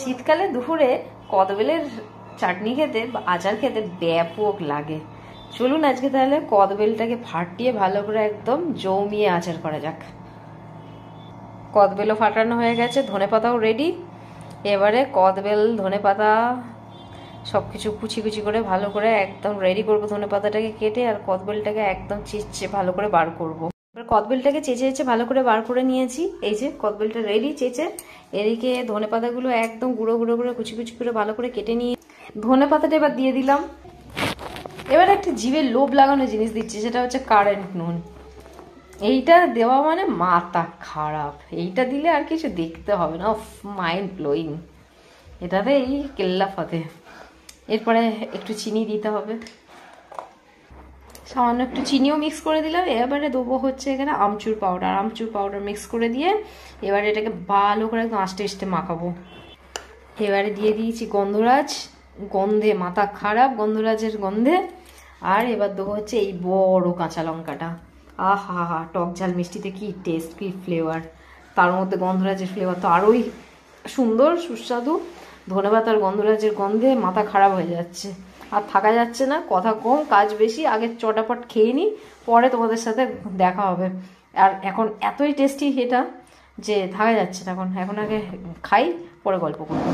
শীতকালে দুপুরে কদবেলের চাটনি খেতে বা আচার খেতে ব্যাপক লাগে। চলুন আজকে তাহলে কদবেলটাকে ফাটিয়ে ভালো করে একদম জমিয়ে আচার করা যাক। কদবেলও ফাটানো হয়ে গেছে, ধনেপাতাও রেডি। এবারে কদবেল ধনেপাতা সব কিছু কুচি কুচি করে ভালো করে একদম রেডি করবো। ধনেপাতাটাকে কেটে আর কদবেলটাকে একদম চেঁচে ভালো করে বার করবো। এবার কদবেলটাকে চেঁচে ভালো করে বার করে নিয়েছি। এই যে কদবেলটা রেডি চেঁচে। এদিকে ধনেপাতাগুলো একদম গুঁড়ো গুঁড়ো করে কুচি কুচি করে ভালো করে কেটে নিয়ে ধনেপাতাটা এবার দিয়ে দিলাম। এবার একটা জিভে লোভ লাগানো জিনিস দিচ্ছি, সেটা হচ্ছে কারেন্ট নুন। এইটা দেওয়া মানে মাথা খারাপ। এইটা দিলে আর কিছু দেখতে হবে না, মাইন্ড ব্লোয়িং। এটাতে এই কেল্লা ফতে। এরপরে একটু চিনি দিতে হবে, সামান্য একটু চিনিও মিক্স করে দিলাম। এবারে দেবো হচ্ছে এখানে আমচুর পাউডার মিক্স করে দিয়ে এবারে এটাকে ভালো করে একদম আস্তে আস্তে মাখাবো। এবারে দিয়ে দিয়েছি গন্ধরাজ, গন্ধে মাথা খারাপ গন্ধরাজের গন্ধে। আর এবার দেবো হচ্ছে এই বড় কাঁচা লঙ্কাটা। আহা হা, টক ঝাল মিষ্টিতে কি টেস্ট, কি ফ্লেভার। তার মধ্যে গন্ধরাজের ফ্লেভার তো আরোই সুন্দর সুস্বাদু। ধনেপাতার গন্ধরাজের গন্ধে মাথা খারাপ হয়ে যাচ্ছে, আর থাকা যাচ্ছে না। কথা কম কাজ বেশি, আগে চটাপট খেয়ে নিই, পরে তোমাদের সাথে দেখা হবে। আর এখন এতই টেস্টি এটা যে থাকা যাচ্ছে না। এখন আগে খাই, পরে গল্প করবো।